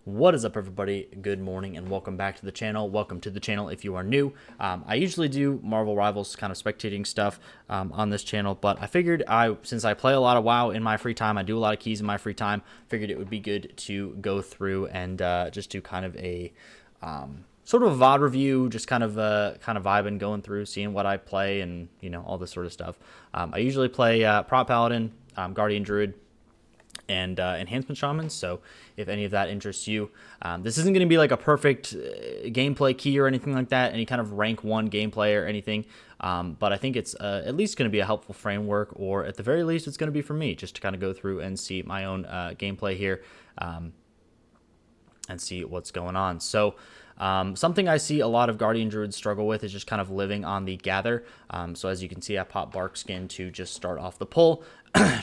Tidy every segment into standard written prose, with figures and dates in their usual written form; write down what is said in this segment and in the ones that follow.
What is up, everybody? Good morning and welcome back to the channel. Welcome to the channel if you are new. I usually do Marvel Rivals kind of spectating stuff on this channel, but I figured since I play a lot of WoW in my free time, I do a lot of keys in my free time, figured it would be good to go through and just do kind of a sort of a VOD review, just kind of vibing, going through, seeing what I play and, you know, all this sort of stuff. I usually play Prop Paladin, Guardian Druid, and enhancement shamans. So if any of that interests you, this isn't going to be like a perfect gameplay key or anything like that, any kind of rank 1 gameplay or anything, but I think it's at least going to be a helpful framework, or at the very least it's going to be for me just to kind of go through and see my own gameplay here and see what's going on. So something I see a lot of Guardian Druids struggle with is just kind of living on the gather. So as you can see, I pop Bark Skin to just start off the pull,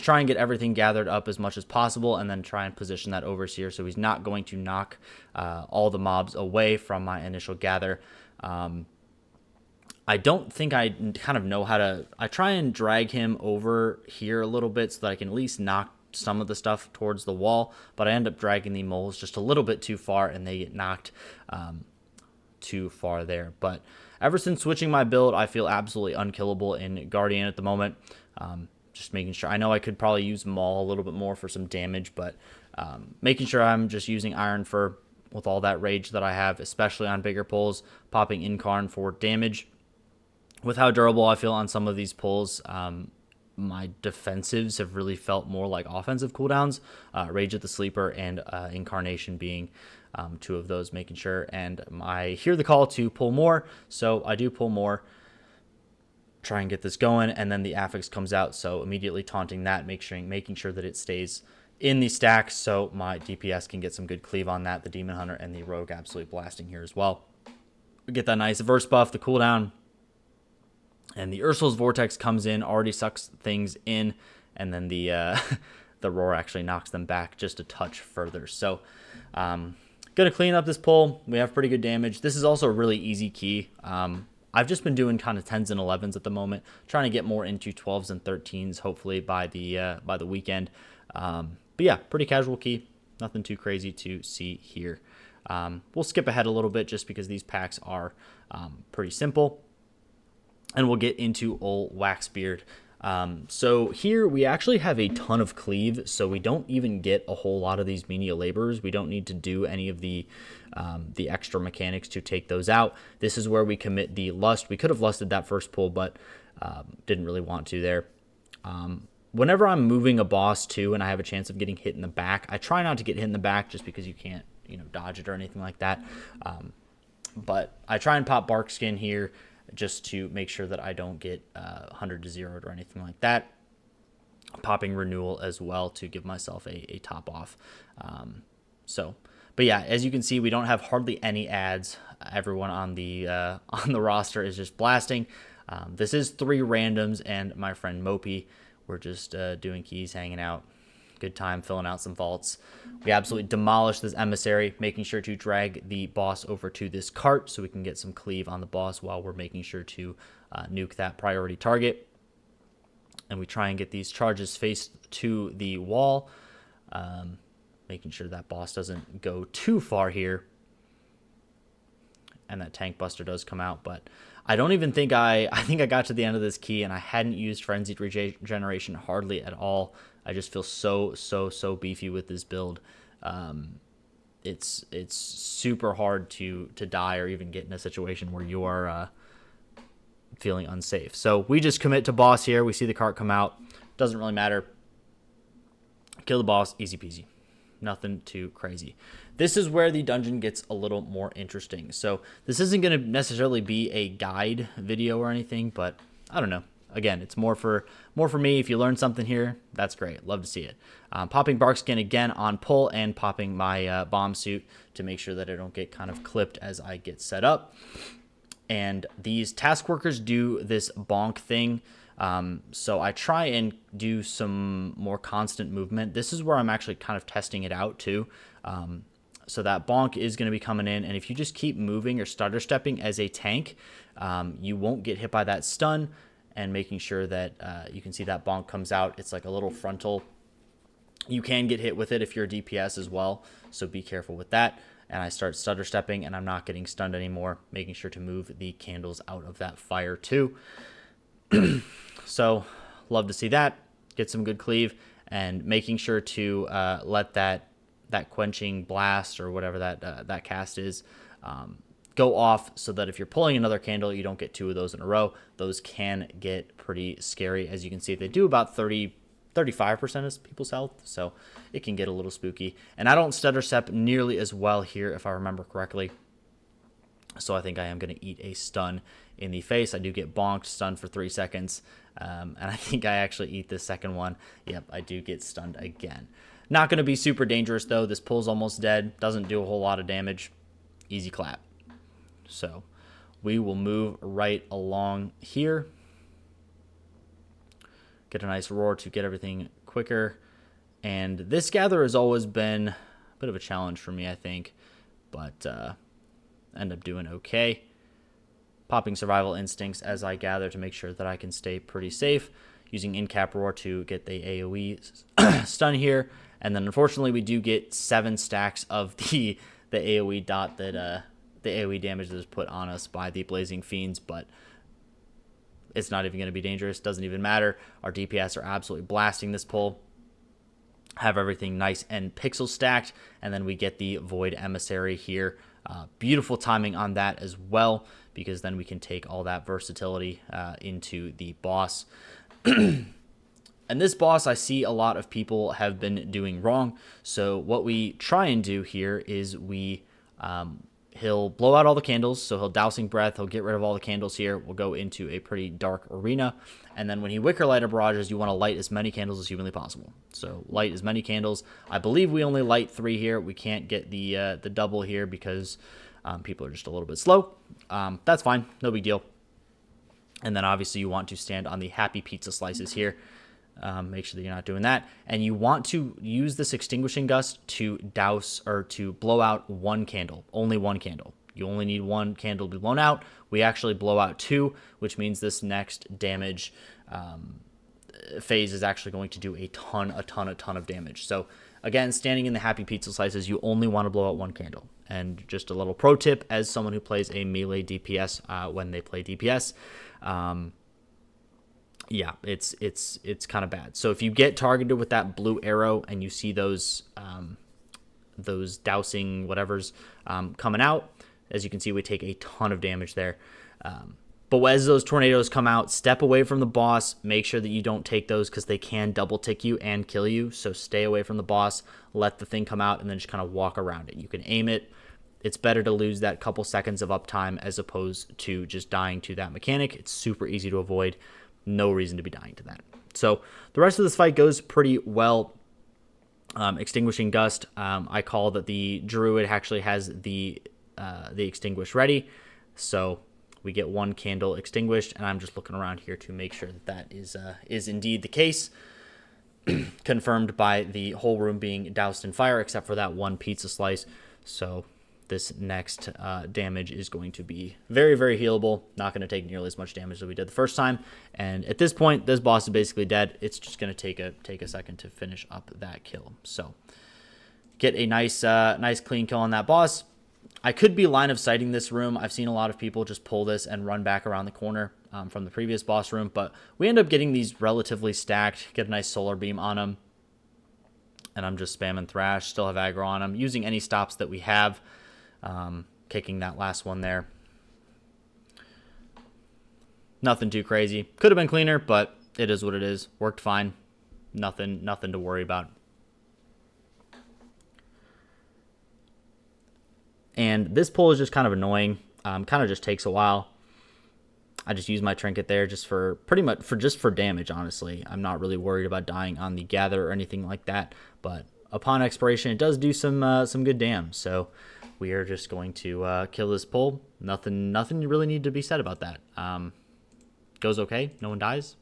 try and get everything gathered up as much as possible, and then try and position that Overseer so he's not going to knock all the mobs away from my initial gather. I don't think I kind of know how to... I try and drag him over here a little bit so that I can at least knock some of the stuff towards the wall, but I end up dragging the moles just a little bit too far and they get knocked too far there. But ever since switching my build, I feel absolutely unkillable in Guardian at the moment. Just making sure, I know I could probably use Maul a little bit more for some damage, but making sure I'm just using Iron Fur with all that rage that I have, especially on bigger pulls, popping Incarn for damage. With how durable I feel on some of these pulls, my defensives have really felt more like offensive cooldowns, Rage at the Sleeper and Incarnation being two of those, making sure. And I hear the call to pull more, so I do pull more, try and get this going, and then the affix comes out, so immediately taunting that, making sure that it stays in the stack so my DPS can get some good cleave on that. The Demon Hunter and the Rogue absolutely blasting here as well. We get that nice verse buff, the cooldown. And the Ursul's Vortex comes in, already sucks things in, and then the the Roar actually knocks them back just a touch further. So, gonna clean up this pull. We have pretty good damage. This is also a really easy key. I've just been doing kind of 10s and 11s at the moment, trying to get more into 12s and 13s, hopefully by the weekend. But yeah, pretty casual key. Nothing too crazy to see here. We'll skip ahead a little bit just because these packs are pretty simple. And we'll get into old Waxbeard. So here we actually have a ton of cleave, so we don't even get a whole lot of these menial laborers. We don't need to do any of the extra mechanics to take those out. This is where we commit the lust. We could have lusted that first pull, but didn't really want to there. Whenever I'm moving a boss too and I have a chance of getting hit in the back, I try not to get hit in the back just because you can't, you know, dodge it or anything like that. But I try and pop Bark Skin here, just to make sure that I don't get 100 to 0'd or anything like that. Popping Renewal as well to give myself a top off. But yeah, as you can see, we don't have hardly any ads. Everyone on the roster is just blasting. This is 3 randoms and my friend Mopey. We're just doing keys, hanging out. Good time filling out some vaults. We absolutely demolish this emissary, making sure to drag the boss over to this cart so we can get some cleave on the boss while we're making sure to nuke that priority target. And we try and get these charges faced to the wall, making sure that boss doesn't go too far here. And that Tank Buster does come out, but I don't even think I think I got to the end of this key and I hadn't used Frenzied Regeneration hardly at all. I just feel so beefy with this build. It's super hard to die or even get in a situation where you are feeling unsafe. So we just commit to boss here. We see the cart come out. Doesn't really matter. Kill the boss, easy peasy. Nothing too crazy. This is where the dungeon gets a little more interesting. So this isn't going to necessarily be a guide video or anything, but I don't know. Again, it's more for me. If you learn something here, that's great. Love to see it. Popping Bark Skin again on pull and popping my bomb suit to make sure that I don't get kind of clipped as I get set up. And these task workers do this bonk thing. So I try and do some more constant movement. This is where I'm actually kind of testing it out too. So that bonk is going to be coming in, and if you just keep moving or stutter stepping as a tank, you won't get hit by that stun. And making sure that you can see that bonk comes out. It's like a little frontal You can get hit with it if you're a DPS as well, so be careful with that. And I start stutter stepping, and I'm not getting stunned anymore, making sure to move the candles out of that fire too. So love to see that. Get some good cleave, and making sure to let that quenching blast or whatever that cast is go off, so that if you're pulling another candle, you don't get 2 of those in a row. Those can get pretty scary. As you can see, they do about 35% of people's health, so it can get a little spooky. And I don't stutter step nearly as well here, if I remember correctly. So I think I am going to eat a stun in the face. I do get bonked, stunned for 3 seconds, and I think I actually eat the second one. Yep, I do get stunned again. Not going to be super dangerous, though. This pull's almost dead. Doesn't do a whole lot of damage. Easy clap. So we will move right along here. Get a nice roar to get everything quicker. And this gather has always been a bit of a challenge for me, I think. But end up doing okay. Popping survival instincts as I gather to make sure that I can stay pretty safe. Using in-cap roar to get the AoE stun here. And then unfortunately we do get 7 stacks of the AoE dot that the AoE damage that is put on us by the Blazing Fiends, but it's not even going to be dangerous. Doesn't even matter. Our DPS are absolutely blasting this pull. Have everything nice and pixel stacked, and then we get the Void Emissary here. Beautiful timing on that as well, because then we can take all that versatility into the boss. And this boss, I see a lot of people have been doing wrong. So what we try and do here is we he'll blow out all the candles, so he'll Dousing Breath, he'll get rid of all the candles here. We'll go into a pretty dark arena, and then when he Wicker Lighter barrages, you want to light as many candles as humanly possible. So light as many candles. I believe we only light 3 here. We can't get the double here because people are just a little bit slow. That's fine, no big deal. And then obviously you want to stand on the happy pizza slices here. Make sure that you're not doing that. And you want to use this Extinguishing Gust to douse or to blow out 1 candle. Only 1 candle. You only need 1 candle to be blown out. We actually blow out 2, which means this next damage phase is actually going to do a ton of damage. So again, standing in the happy pizza slices, you only want to blow out 1 candle. And just a little pro tip, as someone who plays a melee DPS when they play DPS, yeah, it's kind of bad. So if you get targeted with that blue arrow and you see those dousing whatevers coming out, as you can see, we take a ton of damage there. But as those tornadoes come out, step away from the boss. Make sure that you don't take those because they can double tick you and kill you. So stay away from the boss, let the thing come out, and then just kind of walk around it. You can aim it. It's better to lose that couple seconds of uptime as opposed to just dying to that mechanic. It's super easy to avoid. No reason to be dying to that. So the rest of this fight goes pretty well. Extinguishing Gust. I call that the Druid actually has the Extinguish ready. So we get 1 candle extinguished, and I'm just looking around here to make sure that that is indeed the case. Confirmed by the whole room being doused in fire, except for that 1 pizza slice. So this next damage is going to be very, very healable. Not going to take nearly as much damage as we did the first time. And at this point, this boss is basically dead. It's just going to take a second to finish up that kill. So get a nice clean kill on that boss. I could be line of sighting this room. I've seen a lot of people just pull this and run back around the corner from the previous boss room, but we end up getting these relatively stacked, get a nice solar beam on them, and I'm just spamming Thrash, still have aggro on them, using any stops that we have, kicking that last one there. Nothing too crazy. Could have been cleaner, but it is what it is. Worked fine. Nothing to worry about. And this pull is just kind of annoying. Kind of just takes a while. I just use my trinket there just for damage, honestly. I'm not really worried about dying on the gather or anything like that. But upon expiration, it does do some good damage. So we are just going to kill this pull. Nothing you really need to be said about that. Goes okay. No one dies.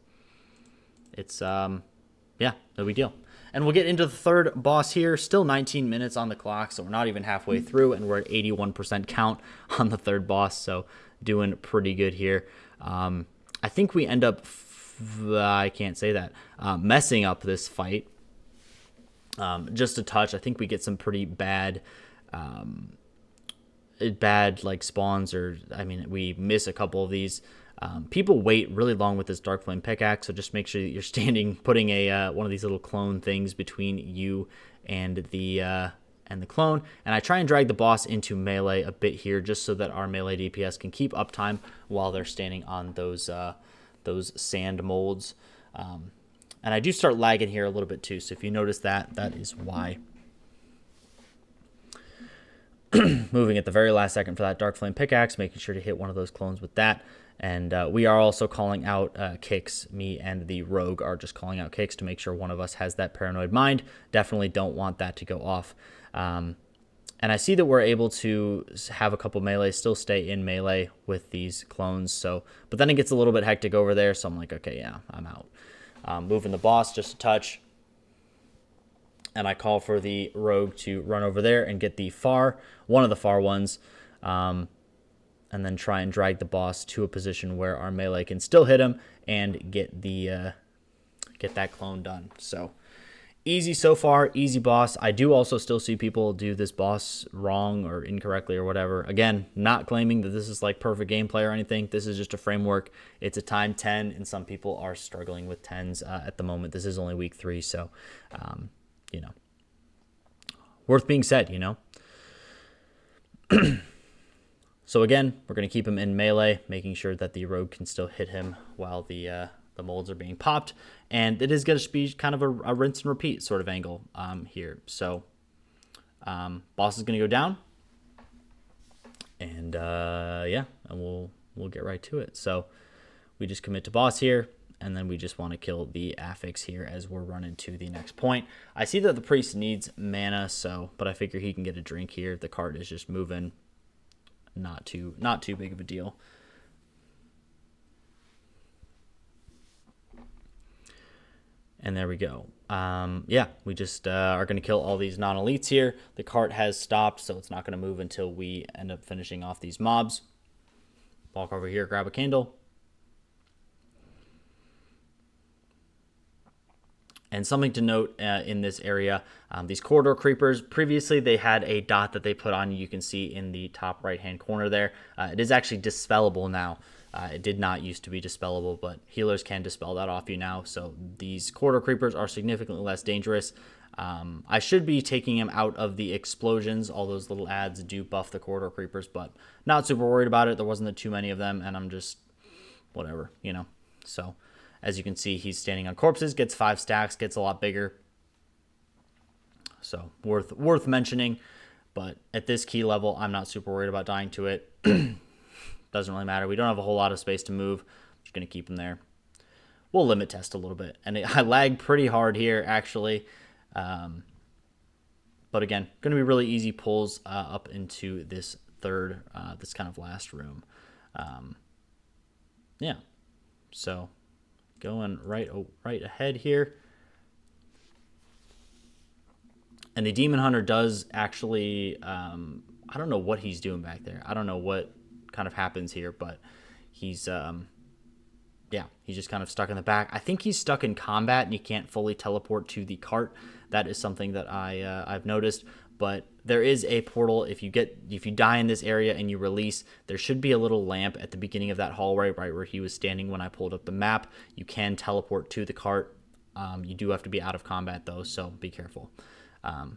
It's yeah, no big deal. And we'll get into the third boss here. Still 19 minutes on the clock, so we're not even halfway through, and we're at 81% count on the third boss, so doing pretty good here. I think we end up, I can't say that, messing up this fight just a touch. I think we get some pretty bad like spawns, or I mean, we miss a couple of these. People wait really long with this Darkflame pickaxe, so just make sure that you're standing, putting a one of these little clone things between you and the clone. And I try and drag the boss into melee a bit here, just so that our melee DPS can keep uptime while they're standing on those sand molds. And I do start lagging here a little bit too, so if you notice that, that is why. Moving at the very last second for that Darkflame pickaxe, making sure to hit one of those clones with that. And we are also calling out kicks. Me and the rogue are just calling out kicks to make sure one of us has that paranoid mind. Definitely don't want that to go off. And I see that we're able to have a couple melees still stay in melee with these clones. So, but then it gets a little bit hectic over there. So I'm like, okay, yeah, I'm out. Moving the boss just a touch. And I call for the rogue to run over there and get one of the far ones. And then try and drag the boss to a position where our melee can still hit him and get that clone done. So easy so far, easy boss. I do also still see people do this boss wrong or incorrectly or whatever. Again, not claiming that this is like perfect gameplay or anything. This is just a framework. It's a time 10, and some people are struggling with 10s at the moment. This is only week 3, so worth being said, So again, we're going to keep him in melee, making sure that the rogue can still hit him while the molds are being popped. And it is going to be kind of a rinse and repeat sort of angle here. So boss is going to go down. And yeah, and we'll get right to it. So we just commit to boss here. And then we just want to kill the affix here as we're running to the next point. I see that the priest needs mana, but I figure he can get a drink here. The cart is just moving. Not too big of a deal. And there we go. Yeah, we just are going to kill all these non-elites here. The cart has stopped, so it's not going to move until we end up finishing off these mobs. Walk over here, grab a candle. And something to note in this area, these corridor creepers, previously they had a dot that they put on, you can see in the top right-hand corner there. It is actually dispellable now. It did not used to be dispellable, but healers can dispel that off you now. So these corridor creepers are significantly less dangerous. I should be taking them out of the explosions. All those little ads do buff the corridor creepers, but not super worried about it. There wasn't too many of them, and I'm just whatever, So as you can see, he's standing on corpses, gets 5 stacks, gets a lot bigger. So worth mentioning. But at this key level, I'm not super worried about dying to it. Doesn't really matter. We don't have a whole lot of space to move. Just going to keep him there. We'll limit test a little bit. And I lag pretty hard here, actually. But again, going to be really easy pulls up into this this kind of last room. Yeah. So going right ahead here. And the Demon Hunter does actually, I don't know what he's doing back there. I don't know what kind of happens here, but he's, yeah, he's just kind of stuck in the back. I think he's stuck in combat and he can't fully teleport to the cart. That is something that I've noticed. But there is a portal. If you die in this area and you release, there should be a little lamp at the beginning of that hallway, right where he was standing when I pulled up the map. You can teleport to the cart. You do have to be out of combat though, so be careful.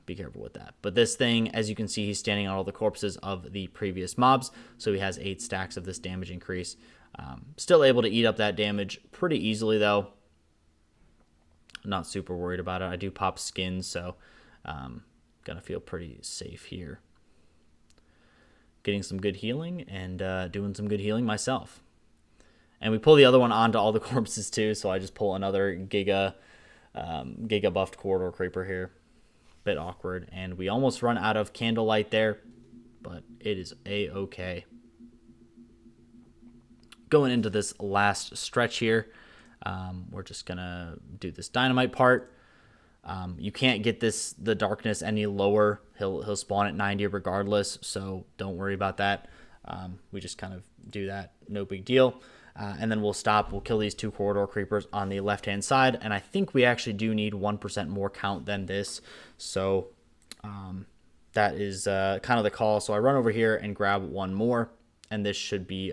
Be careful with that. But this thing, as you can see, he's standing on all the corpses of the previous mobs, so he has 8 stacks of this damage increase. Still able to eat up that damage pretty easily though. Not super worried about it. I do pop skins, so gonna feel pretty safe here. Getting some good healing and doing some good healing myself. And we pull the other one onto all the corpses too, so I just pull another Giga buffed corridor creeper here. Bit awkward, and we almost run out of candlelight there, but it is a-okay. Going into this last stretch here, we're just gonna do this dynamite part. You can't get the darkness any lower. He'll spawn at 90 regardless, so don't worry about that. We just kind of do that, no big deal. and then we'll stop. We'll kill these 2 corridor creepers on the left-hand side, and I think we actually do need 1% more count than this, so that is kind of the call. So I run over here and grab 1 more, and this should be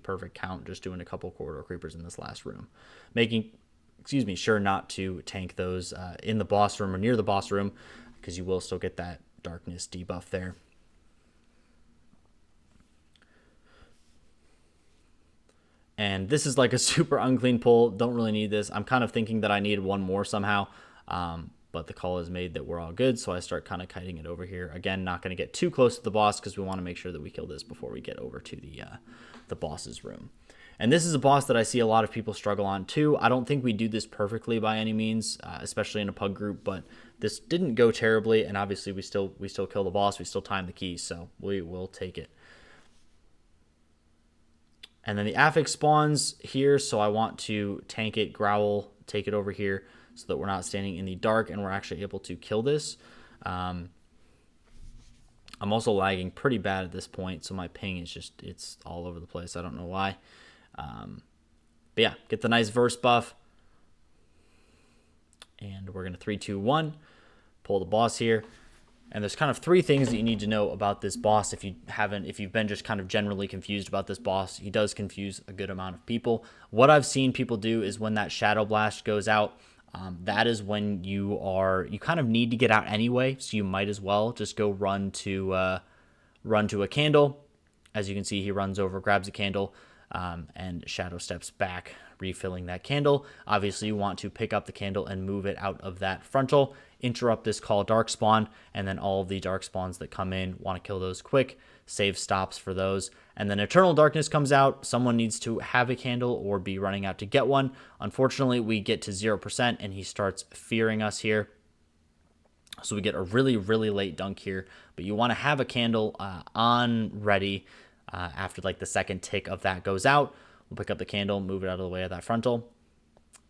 perfect count, just doing a couple corridor creepers in this last room, making sure not to tank those in the boss room or near the boss room, because you will still get that darkness debuff there. And this is like a super unclean pull. Don't really need this. I'm kind of thinking that I need 1 more somehow, but the call is made that we're all good, so I start kind of kiting it over here. Again, not going to get too close to the boss because we want to make sure that we kill this before we get over to the boss's room. And this is a boss that I see a lot of people struggle on too. I don't think we do this perfectly by any means, especially in a pug group, but this didn't go terribly, and obviously we still kill the boss. We still time the keys, so we will take it. And then the affix spawns here, so I want to tank it, growl, take it over here so that we're not standing in the dark and we're actually able to kill this. I'm also lagging pretty bad at this point, so my ping is it's all over the place. I don't know why. But yeah, get the nice verse buff. And we're going to 3, 2, 1, pull the boss here. And there's kind of 3 things that you need to know about this boss if you've been just kind of generally confused about this boss. He does confuse a good amount of people. What I've seen people do is when that Shadow Blast goes out, that is when you kind of need to get out anyway, so you might as well just go run to a candle. As you can see, he runs over, grabs a candle, and shadow steps back, refilling that candle. Obviously, you want to pick up the candle and move it out of that frontal, interrupt this call dark spawn, and then all of the dark spawns that come in, want to kill those quick, save stops for those. And then Eternal Darkness comes out. Someone needs to have a candle or be running out to get one. Unfortunately, we get to 0% and he starts fearing us here. So we get a really, really late dunk here, but you want to have a candle on ready after like the second tick of that goes out. We'll pick up the candle, move it out of the way of that frontal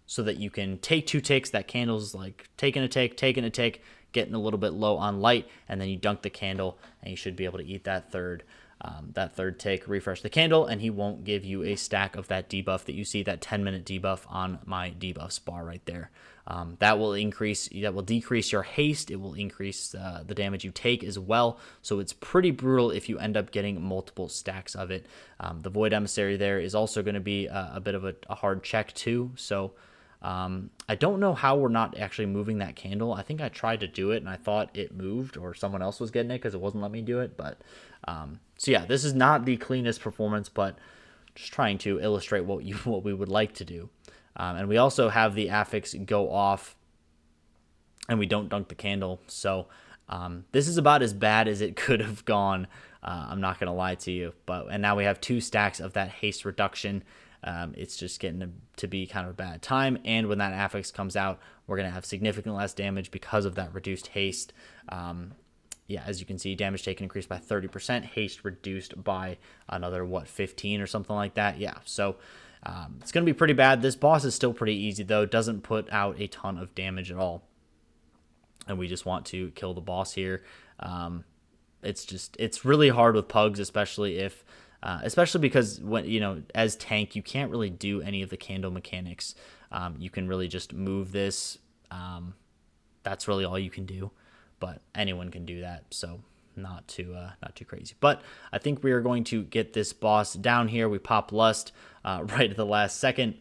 so that you can take 2 ticks. That candle's like taking a tick, getting a little bit low on light, and then you dunk the candle and you should be able to eat that third tick, refresh the candle, and he won't give you a stack of that debuff that you see, that 10-minute debuff on my debuffs bar right there. That will decrease your haste. It will increase the damage you take as well. So it's pretty brutal if you end up getting multiple stacks of it. The Void Emissary there is also going to be a bit of a hard check too. So I don't know how we're not actually moving that candle. I think I tried to do it and I thought it moved or someone else was getting it because it wasn't letting me do it. But so yeah, this is not the cleanest performance, but just trying to illustrate what we would like to do. And we also have the affix go off and we don't dunk the candle. So this is about as bad as it could have gone. I'm not going to lie to you. And now we have 2 stacks of that haste reduction. It's just getting to be kind of a bad time. And when that affix comes out, we're going to have significantly less damage because of that reduced haste. Yeah, as you can see, damage taken increased by 30%, haste reduced by another, 15 or something like that. Yeah, so it's going to be pretty bad. This boss is still pretty easy, though. Doesn't put out a ton of damage at all. And we just want to kill the boss here. It's really hard with pugs, especially because when, as tank, you can't really do any of the candle mechanics. You can really just move this. That's really all you can do. But anyone can do that, so not too crazy. But I think we are going to get this boss down here. We pop Lust right at the last second,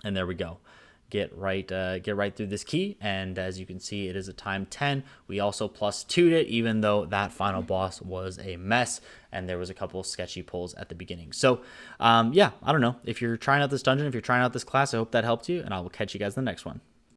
and there we go. Get right through this key, and as you can see, it is a time 10. We also +2'd it, even though that final boss was a mess, and there was a couple of sketchy pulls at the beginning. So, yeah, I don't know. If you're trying out this dungeon, if you're trying out this class, I hope that helped you, and I will catch you guys in the next one.